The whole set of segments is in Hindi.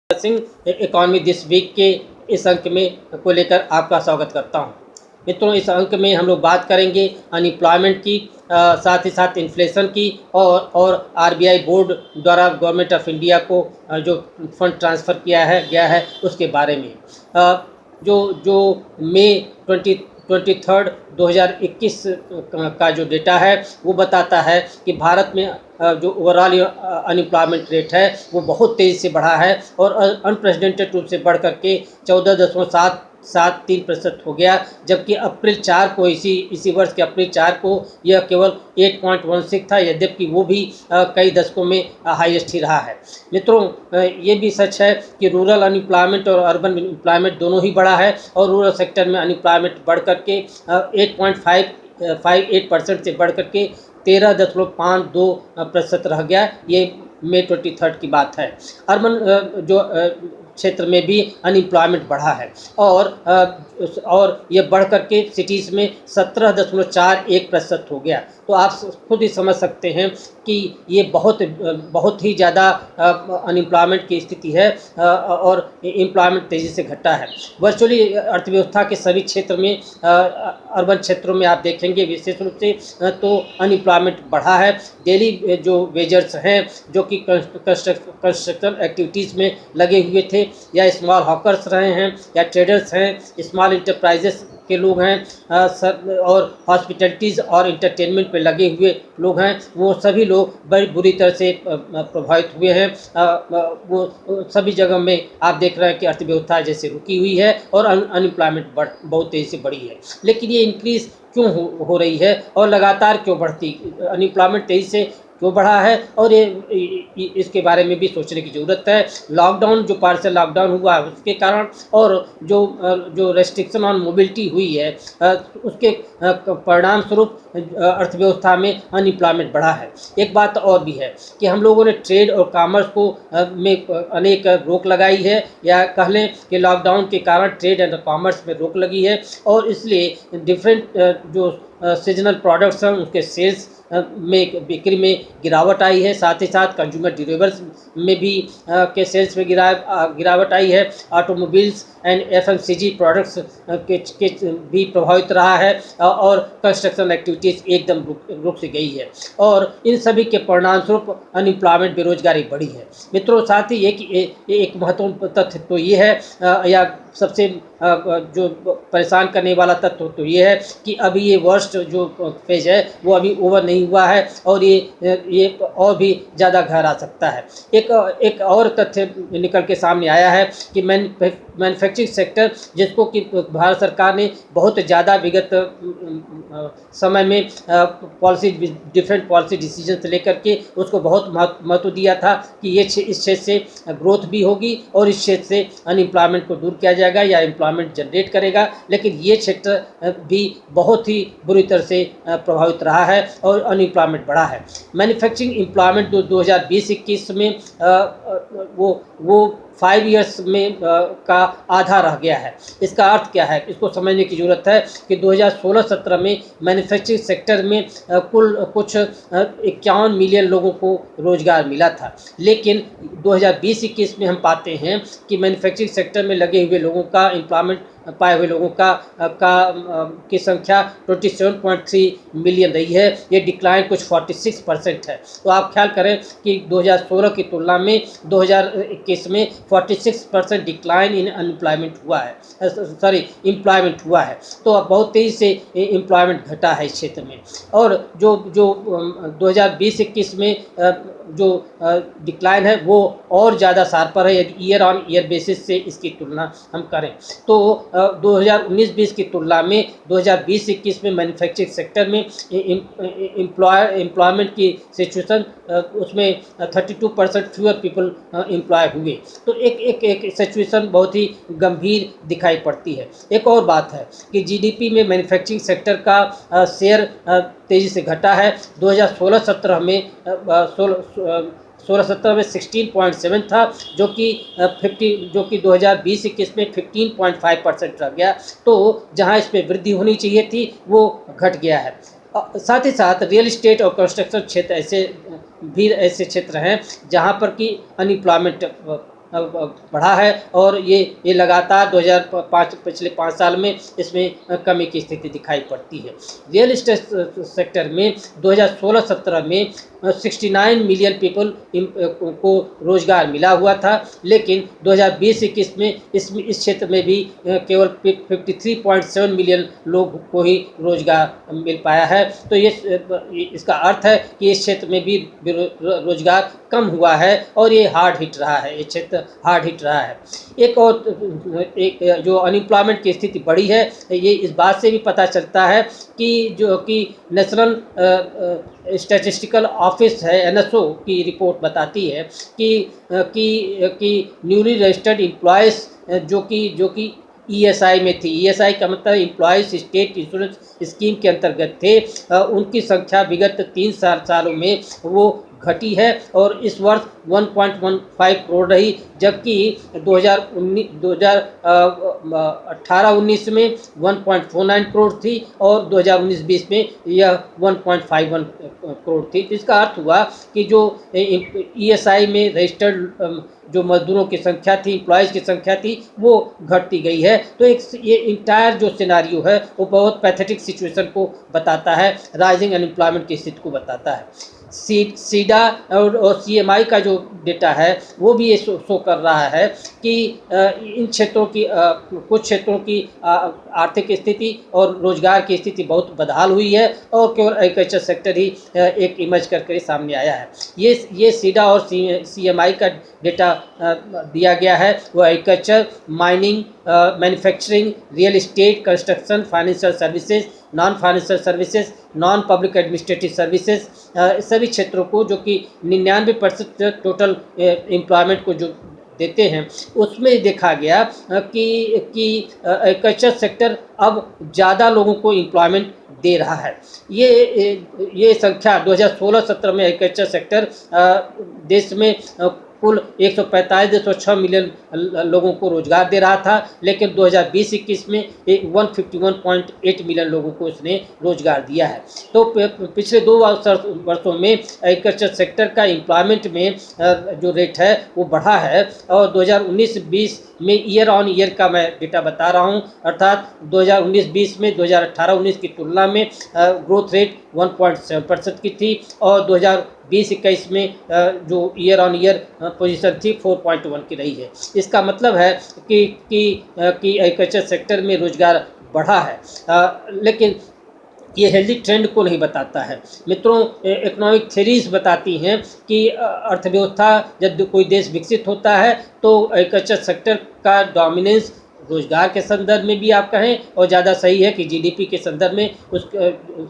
सिंह इकॉनमी दिस वीक के इस अंक में को लेकर आपका स्वागत करता हूं। मित्रों, इस अंक में हम लोग बात करेंगे अनएम्प्लॉयमेंट की, साथ ही साथ इन्फ्लेशन की और आरबीआई बोर्ड द्वारा गवर्नमेंट ऑफ इंडिया को जो फंड ट्रांसफ़र किया है गया है उसके बारे में। जो जो मई 23 2021 का जो डेटा है वो बताता है कि भारत में जो ओवरऑल अनएम्प्लॉयमेंट रेट है वो बहुत तेज़ी से बढ़ा है और अनप्रेसिडेंटेड रूप से बढ़ करके 14.73% हो गया, जबकि अप्रैल 4 को इसी वर्ष के अप्रैल 4 को यह केवल 8.16 था, यद्यपि वो भी कई दशकों में हाईएस्ट ही रहा है। मित्रों, ये भी सच है कि रूरल अनएम्प्लॉयमेंट और अर्बन एम्प्लॉयमेंट दोनों ही बढ़ा है और रूरल सेक्टर में अनएम्प्लॉयमेंट बढ़ करके 8.58% से बढ़ करके 13.52% रह गया। ये मई 23 की बात है। अर्बन जो क्षेत्र में भी अनएम्प्लॉयमेंट बढ़ा है और ये बढ़ करके सिटीज़ में 17.41% हो गया। तो आप खुद ही समझ सकते हैं कि ये बहुत ही ज़्यादा अनएम्प्लॉयमेंट की स्थिति है और एम्प्लॉयमेंट तेज़ी से घटा है। वर्चुअली अर्थव्यवस्था के सभी क्षेत्र में, अर्बन क्षेत्रों में आप देखेंगे विशेष रूप से तो अनएम्प्लॉयमेंट बढ़ा है। डेली जो वेजर्स हैं जो कि कंस्ट्रक्शन एक्टिविटीज़ में लगे हुए थे, या स्मॉल हॉकर्स रहे हैं, या ट्रेडर्स हैं, स्मॉल इंटरप्राइजेस के लोग हैं, और हॉस्पिटलिटीज़ और इंटरटेनमेंट पे लगे हुए लोग हैं, वो सभी लोग बड़ी बुरी तरह से प्रभावित हुए हैं। वो सभी जगह में आप देख रहे हैं कि अर्थव्यवस्था जैसे रुकी हुई है और अनएम्प्लॉयमेंट बहुत तेज़ी से बढ़ी है। लेकिन ये इंक्रीज़ क्यों हो रही है और लगातार क्यों बढ़ती, अनएम्प्लॉयमेंट तेज़ी से क्यों बढ़ा है, और ये इसके बारे में भी सोचने की ज़रूरत है। लॉकडाउन, जो पार्शियल लॉकडाउन हुआ है उसके कारण, और जो रेस्ट्रिक्शन ऑन मोबिलिटी हुई है उसके परिणाम स्वरूप अर्थव्यवस्था में अनएम्प्लॉयमेंट बढ़ा है। एक बात और भी है कि हम लोगों ने ट्रेड और कॉमर्स को में अनेक रोक लगाई है, या कह लें कि लॉकडाउन के कारण ट्रेड एंड कॉमर्स में रोक लगी है, और इसलिए डिफरेंट जो सीजनल प्रोडक्ट्स हैं उसके सेल्स में, बिक्री में गिरावट आई है। साथ ही साथ कंज्यूमर ड्यूरेबल्स में भी के सेल्स में गिरावट आई है। ऑटोमोबाइल्स एंड एफएमसीजी प्रोडक्ट्स के भी प्रभावित रहा है, और कंस्ट्रक्शन एक्टिविटीज़ एकदम रुक सी गई है, और इन सभी के परिणाम स्वरूप अनएम्प्लॉयमेंट, बेरोजगारी बढ़ी है। मित्रों, साथ ही एक महत्वपूर्ण तथ्य तो ये है, या सबसे जो परेशान करने वाला तथ्य तो ये है कि अभी ये वर्स्ट जो फेज है वो अभी ओवर नहीं हुआ है, और ये और भी ज़्यादा गहरा सकता है। एक और तथ्य निकल के सामने आया है कि मैन्युफैक्चरिंग सेक्टर, जिसको कि भारत सरकार ने बहुत ज़्यादा विगत समय में डिफरेंट पॉलिसी डिसीजन लेकर के उसको बहुत महत्व दिया था कि इस क्षेत्र से ग्रोथ भी होगी और इस क्षेत्र से अनएम्प्लॉयमेंट को दूर किया जाएगा या एम्प्लॉयमेंट जनरेट करेगा, लेकिन ये क्षेत्र भी बहुत ही बुरी तरह से प्रभावित रहा है और अनएम्प्लॉयमेंट बढ़ा है। मैन्युफैक्चरिंग एम्प्लॉयमेंट 2020-21 में वो 5 ईयर्स में का आधा रह गया है। इसका अर्थ क्या है, इसको समझने की ज़रूरत है कि 2016-17 में मैन्युफैक्चरिंग सेक्टर में कुल कुछ 51 मिलियन लोगों को रोज़गार मिला था, लेकिन 2020-21 में हम पाते हैं कि मैन्युफैक्चरिंग सेक्टर में लगे हुए लोगों का, एम्प्लॉयमेंट पाए हुए लोगों की संख्या 27.3 मिलियन रही है। ये डिक्लाइन कुछ 46% है। तो आप ख्याल करें कि 2016 की तुलना में 2021 में 46% डिक्लाइन इन एम्प्लॉयमेंट हुआ है, एम्प्लॉयमेंट हुआ है। तो अब बहुत तेज़ी से एम्प्लॉयमेंट घटा है इस क्षेत्र में, और जो 2020-21 में जो डिक्लाइन है वो और ज़्यादा शार्पर है यदि ईयर ऑन ईयर बेसिस से इसकी तुलना हम करें। तो 2019-20 की तुलना में 2020-21 में मैन्युफैक्चरिंग सेक्टर में एम्प्लॉयमेंट की सिचुएशन, उसमें 32% फ्यूअर पीपल एम्प्लॉय हुए। तो एक सिचुएशन बहुत ही गंभीर दिखाई पड़ती है। एक और बात है कि जीडीपी में मैन्युफैक्चरिंग सेक्टर का शेयर तेज़ी से घटा है। 2016-17 में 16-17 में 16.7 था, जो कि 2020-21 में 15.5% रह गया। तो जहां इस पे वृद्धि होनी चाहिए थी वो घट गया है। साथ ही साथ रियल एस्टेट और कंस्ट्रक्शन क्षेत्र ऐसे क्षेत्र हैं जहां पर कि अनएम्प्लॉयमेंट बढ़ा है और ये लगातार 2005 पिछले 5 साल में इसमें कमी की स्थिति दिखाई पड़ती है। रियल एस्टेट सेक्टर में 2016-17 में 69 मिलियन पीपल को रोजगार मिला हुआ था, लेकिन 2020-21 में इस क्षेत्र में भी केवल 53.7 मिलियन लोग को ही रोजगार मिल पाया है। तो ये इसका अर्थ है कि इस क्षेत्र में भी रोजगार कम हुआ है और ये हार्ड हिट रहा है, ये क्षेत्र हार्ड हिट रहा है। एक जो अनएम्प्लॉयमेंट की स्थिति बढ़ी है, ये इस बात से भी पता चलता है कि नेशनल स्टैटिस्टिकल ऑफिस है, एनएसओ की रिपोर्ट बताती है कि न्यूली रजिस्टर्ड एम्प्लॉयज़ जो कि ईएसआई में थी। ईएसआई का मतलब एम्प्लॉयज़ स्टेट इंश्योरेंस स्कीम के अंतर्गत थे, उनकी संख्या विगत 3 सालों में वो घटी है और इस वर्ष 1.15 करोड़ रही, जबकि 2018-19 में 1.49 करोड़ थी और 2019-20 में यह 1.51 करोड़ थी। तो इसका अर्थ हुआ कि जो ईएसआई में रजिस्टर्ड जो मजदूरों की संख्या थी, एम्प्लॉयज़ की संख्या थी, वो घटती गई है। तो ये इंटायर जो सिनेरियो है वो बहुत पैथेटिक सिचुएशन को बताता है, राइजिंग अनएम्प्लॉयमेंट की स्थिति को बताता है। सीडा और सीएमआई का जो डेटा है वो भी ये शो कर रहा है कि इन क्षेत्रों की कुछ क्षेत्रों की आर्थिक स्थिति और रोजगार की स्थिति बहुत बदहाल हुई है और केवल एग्रीकल्चर सेक्टर ही एक इमर्ज करके सामने आया है। ये सीडा और सीएमआई का डेटा दिया गया है, वो agriculture, mining, manufacturing, real estate, construction, financial services, non financial services, non public administrative services, सभी क्षेत्रों को जो कि 99% टोटल एम्प्लॉयमेंट को जो देते हैं, उसमें देखा गया कि एग्रीकल्चर सेक्टर अब ज़्यादा लोगों को एम्प्लॉयमेंट दे रहा है। ये संख्या 2016-17 में एग्रीकल्चर सेक्टर देश में कुल 145.6 मिलियन लोगों को रोजगार दे रहा था, लेकिन 2020-21 में 151.8 मिलियन लोगों को इसने रोजगार दिया है। तो पिछले 2 वर्षों में एग्रीकल्चर सेक्टर का एम्प्लॉयमेंट में जो रेट है वो बढ़ा है और 2019-20 में ईयर ऑन ईयर का मैं डेटा बता रहा हूँ, अर्थात 2019-20 में 2018-19 की तुलना में ग्रोथ रेट 1.7% की थी और 2020-21 में जो ईयर ऑन ईयर पोजीशन थी 4.1 की रही है। इसका मतलब है कि एग्रीकल्चर सेक्टर में रोजगार बढ़ा है, लेकिन ये हेल्दी ट्रेंड को नहीं बताता है। मित्रों, इकोनॉमिक थ्योरीज बताती हैं कि अर्थव्यवस्था जब कोई देश विकसित होता है तो एग्रीकल्चर सेक्टर का डोमिनेंस रोजगार के संदर्भ में भी आप कहें और ज़्यादा सही है कि जीडीपी के संदर्भ में उस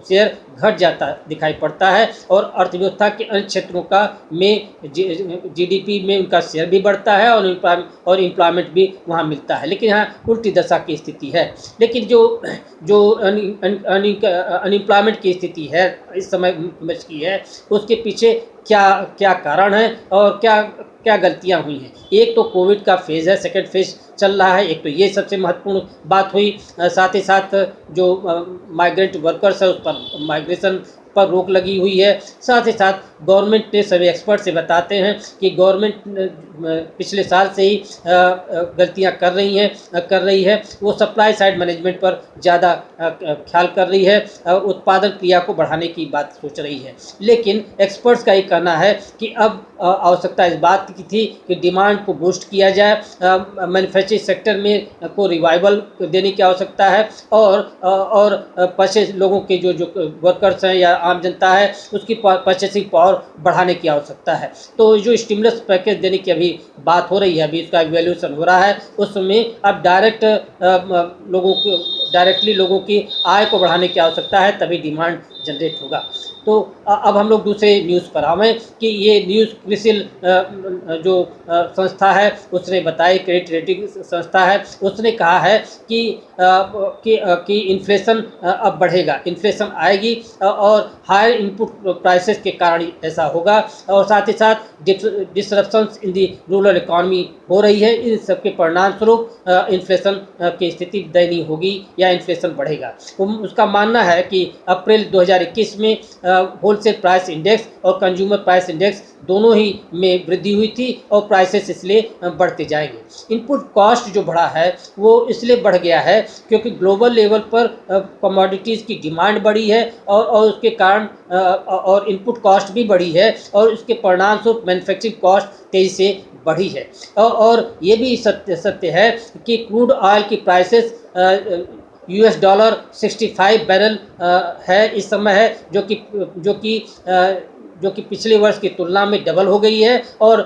शेयर घट जाता दिखाई पड़ता है और अर्थव्यवस्था के अन्य क्षेत्रों का में जीडीपी में उनका शेयर भी बढ़ता है और एम्प्लॉयमेंट भी वहाँ मिलता है। लेकिन यहाँ उल्टी दशा की स्थिति है। लेकिन जो अनएम्प्लॉयमेंट की स्थिति है इस समय की है, उसके पीछे क्या कारण है और क्या गलतियां हुई हैं। एक तो कोविड का फेज़ है, सेकंड फेज़ चल रहा है, एक तो ये सबसे महत्वपूर्ण बात हुई। साथ ही साथ जो माइग्रेंट वर्कर्स है उस पर माइग्रेशन पर रोक लगी हुई है। साथ ही साथ गवर्नमेंट ने, सभी एक्सपर्ट से बताते हैं कि गवर्नमेंट पिछले साल से ही गलतियां कर रही है। वो सप्लाई साइड मैनेजमेंट पर ज़्यादा ख्याल कर रही है, उत्पादन क्रिया को बढ़ाने की बात सोच रही है। लेकिन एक्सपर्ट्स का ये कहना है कि अब आवश्यकता इस बात की थी कि डिमांड को बूस्ट किया जाए, मैन्युफैक्चरिंग सेक्टर में को रिवाइवल देने की आवश्यकता है और परचेज लोगों के जो वर्कर्स हैं या आम जनता है उसकी परचेसिंग पावर बढ़ाने की आवश्यकता है। तो जो स्टिमुलस पैकेज देने की अभी बात हो रही है, अभी इसका इवैल्यूएशन हो रहा है, उसमें अब डायरेक्टली लोगों की आय को बढ़ाने की आवश्यकता है, तभी डिमांड जनरेट होगा। तो अब हम लोग दूसरे न्यूज़ पर आवें कि ये न्यूज़ क्रिसिल जो संस्था है उसने बताई, क्रेडिट रेटिंग संस्था है, उसने कहा है कि इन्फ्लेशन अब बढ़ेगा, इन्फ्लेशन आएगी और हायर इनपुट प्राइसेस के कारण ऐसा होगा और साथ ही साथ डिसरप्शंस इन दी रूरल इकॉनमी हो रही है। इन सबके परिणाम स्वरूप इन्फ्लेशन की स्थिति दयनीय होगी या इन्फ्लेशन बढ़ेगा। उसका मानना है कि अप्रैल 2021 2021 में होलसेल प्राइस इंडेक्स और कंज्यूमर प्राइस इंडेक्स दोनों ही में वृद्धि हुई थी और प्राइसेस इसलिए बढ़ते जाएंगे। इनपुट कॉस्ट जो बढ़ा है वो इसलिए बढ़ गया है क्योंकि ग्लोबल लेवल पर कमोडिटीज़ की डिमांड बढ़ी है और उसके कारण और इनपुट कॉस्ट भी बढ़ी है और इसके परिणाम स्वरूप मैन्युफैक्चरिंग कॉस्ट तेज़ी से बढ़ी है। और ये भी सत्य है कि क्रूड ऑयल की प्राइसेस US डॉलर 65 बैरल है इस समय है, जो कि पिछले वर्ष की तुलना में डबल हो गई है और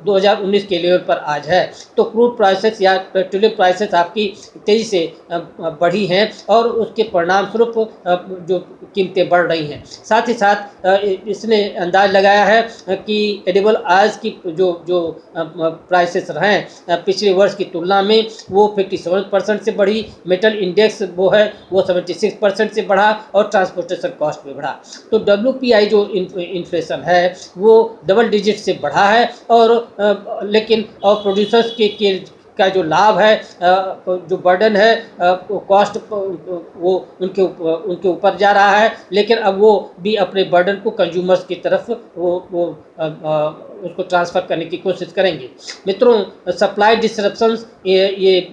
2019 के लेवल पर आज है। तो क्रूड प्राइसेस या पेट्रोलियम प्राइसेस आपकी तेज़ी से बढ़ी हैं और उसके परिणाम स्वरूप जो कीमतें बढ़ रही हैं। साथ ही साथ इसने अंदाज लगाया है कि एडिबल ऑयल्स की जो प्राइसेस हैं पिछले वर्ष की तुलना में वो 57% से बढ़ी, मेटल इंडेक्स वो 76% से बढ़ा और ट्रांसपोर्टेशन कॉस्ट भी बढ़ा। तो WPI जो इन्फ्लेशन है वो डबल डिजिट से बढ़ा है और लेकिन और प्रोड्यूसर्स का जो लाभ है जो बर्डन है कॉस्ट वो उनके ऊपर जा रहा है, लेकिन अब वो भी अपने बर्डन को कंज्यूमर्स की तरफ वो उसको ट्रांसफ़र करने की कोशिश करेंगे। मित्रों, सप्लाई डिसरप्शंस ये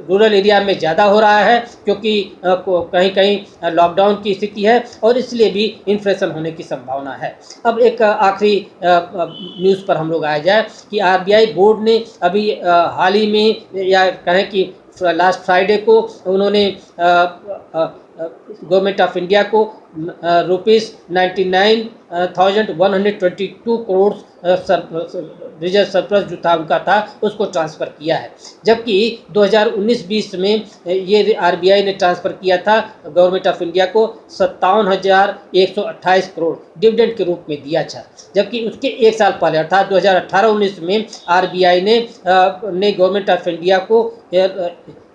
रूरल एरिया में ज़्यादा हो रहा है क्योंकि कहीं कहीं लॉकडाउन की स्थिति है और इसलिए भी इन्फ्लेशन होने की संभावना है। अब एक आखिरी न्यूज़ पर हम लोग आ जाए कि RBI बोर्ड ने अभी हाल ही में या कहें कि लास्ट फ्राइडे को उन्होंने गवर्नमेंट ऑफ इंडिया को ₹99,122 करोड़ रिजर्व सरप्लस जो था उनका था उसको ट्रांसफ़र किया है, जबकि 2019-20 में ये RBI ने ट्रांसफ़र किया था गवर्नमेंट ऑफ इंडिया को 57,128 करोड़ डिविडेंड के रूप में दिया था। जबकि उसके एक साल पहले अर्थात 2018-19 में RBI ने गवर्नमेंट ऑफ इंडिया को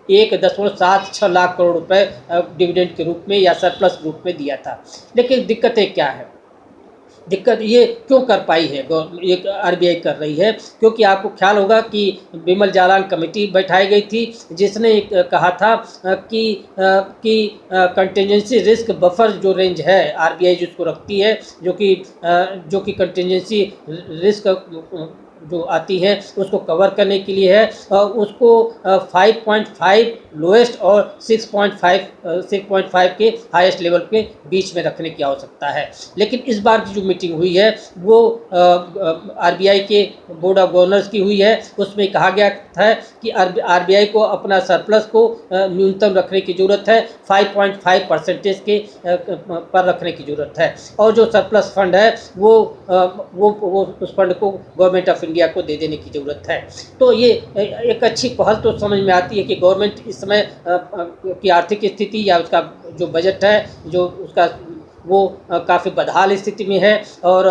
1.76 लाख करोड़ रुपए डिविडेंड के रूप में या सरप्लस रूप में दिया था। लेकिन दिक्कतें क्या है? दिक्कत ये क्यों कर पाई है ये RBI कर रही है, क्योंकि आपको ख्याल होगा कि बिमल जालान कमेटी बैठाई गई थी जिसने कहा था कि कंटिजेंसी रिस्क बफर जो रेंज है RBI जिसको रखती है जो कि कंटिजेंसी रिस्क जो आती है उसको कवर करने के लिए है, उसको 5.5 लोएस्ट और 6.5 के हाईएस्ट लेवल के बीच में रखने की आवश्यकता है। लेकिन इस बार की जो मीटिंग हुई है वो RBI के बोर्ड ऑफ गवर्नर्स की हुई है। उसमें कहा गया था कि RBI को अपना सरप्लस को न्यूनतम रखने की ज़रूरत है, 5.5% के पर रखने की ज़रूरत है और जो सरप्लस फंड है वो उस फंड को गवर्नमेंट ऑफ इंडिया को दे देने की ज़रूरत है। तो ये एक अच्छी पहल तो समझ में आती है कि गवर्नमेंट इस समय की आर्थिक स्थिति या उसका जो बजट है जो उसका वो काफ़ी बदहाल स्थिति में है और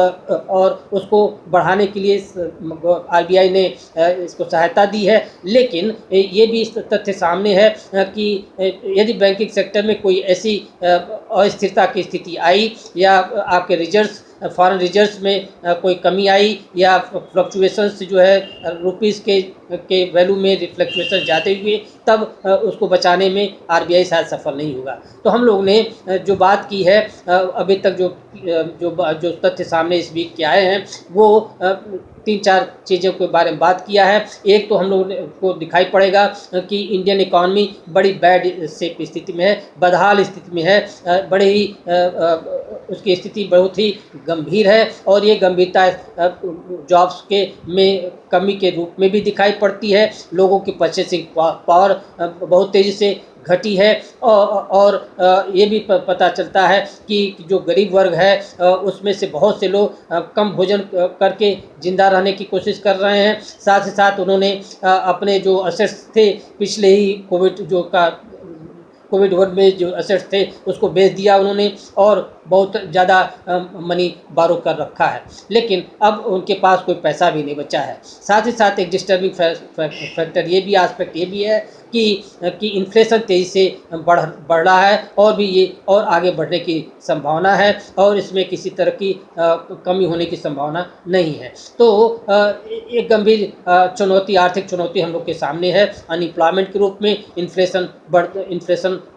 उसको बढ़ाने के लिए RBI ने इसको सहायता दी है। लेकिन ये भी तथ्य सामने है कि यदि बैंकिंग सेक्टर में कोई ऐसी अस्थिरता की स्थिति आई या आपके रिजर्व्स फॉरेन रिजर्व्स में कोई कमी आई या फ्लक्चुएशंस जो है रुपीज़ के वैल्यू में फ्लक्चुएशन ज़्यादा हुए तब उसको बचाने में RBI शायद सफल नहीं होगा। तो हम लोग ने जो बात की है अभी तक जो तथ्य सामने इस वीक के आए हैं वो 3-4 चीज़ों के बारे में बात किया है। एक तो हम लोगों को दिखाई पड़ेगा कि इंडियन इकॉनमी बड़ी बैड सेफ स्थिति में है, बदहाल स्थिति में है, बड़े ही उसकी स्थिति बहुत ही गंभीर है और ये गंभीरता जॉब्स में कमी के रूप में भी दिखाई पड़ती है। लोगों की परचेसिंग पावर बहुत तेज़ी से घटी है और ये भी पता चलता है कि जो गरीब वर्ग है उसमें से बहुत से लोग कम भोजन करके ज़िंदा रहने की कोशिश कर रहे हैं। साथ ही साथ उन्होंने अपने जो असेट्स थे पिछले ही कोविड 1 में जो असेट्स थे उसको बेच दिया उन्होंने और बहुत ज़्यादा मनी बारो कर रखा है, लेकिन अब उनके पास कोई पैसा भी नहीं बचा है। साथ ही साथ एक डिस्टर्बिंग फैक्टर ये भी एस्पेक्ट ये भी है कि इन्फ्लेशन तेज़ी से बढ़ रहा है और भी ये और आगे बढ़ने की संभावना है और इसमें किसी तरह की कमी होने की संभावना नहीं है। तो एक गंभीर चुनौती, आर्थिक चुनौती हम लोग के सामने है, अनएम्प्लॉयमेंट के रूप में, इन्फ्लेशन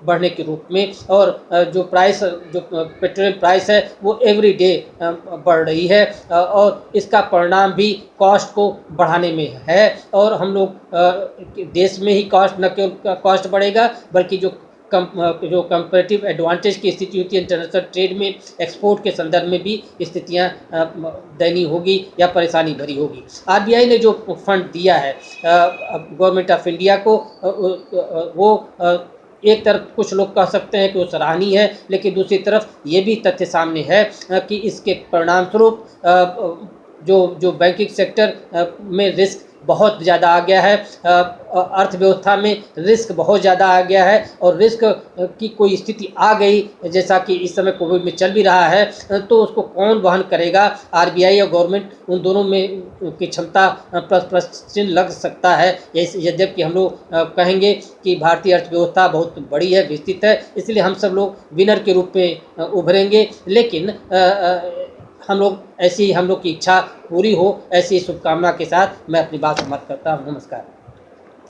बढ़ने के रूप में, और जो पेट्रोलियम प्राइस है वो एवरी डे बढ़ रही है, और इसका परिणाम भी कॉस्ट को बढ़ाने में है। और हम लोग देश में ही कॉस्ट, न केवल कॉस्ट बढ़ेगा बल्कि जो कंपैरेटिव एडवांटेज की स्थिति होती है इंटरनेशनल ट्रेड में, एक्सपोर्ट के संदर्भ में भी स्थितियाँ दयनीय होगी या परेशानी भरी होगी। आरबीआई ने जो फंड दिया है गवर्नमेंट ऑफ इंडिया को, वो एक तरफ कुछ लोग कह सकते हैं कि वो सराहनीय है, लेकिन दूसरी तरफ ये भी तथ्य सामने है कि इसके परिणाम स्वरूप जो बैंकिंग सेक्टर में रिस्क बहुत ज़्यादा आ गया है, अर्थव्यवस्था में रिस्क बहुत ज़्यादा आ गया है, और रिस्क की कोई स्थिति आ गई जैसा कि इस समय कोविड में चल भी रहा है, तो उसको कौन वहन करेगा? आरबीआई और गवर्नमेंट, उन दोनों में की क्षमता प्रश्न चिन्ह लग सकता है। यद्यपि हम लोग कहेंगे कि भारतीय अर्थव्यवस्था बहुत बड़ी है, विस्तृत है, इसलिए हम सब लोग विनर के रूप में उभरेंगे, लेकिन हम लोग की इच्छा पूरी हो, ऐसी शुभकामना के साथ मैं अपनी बात समाप्त करता हूँ। नमस्कार।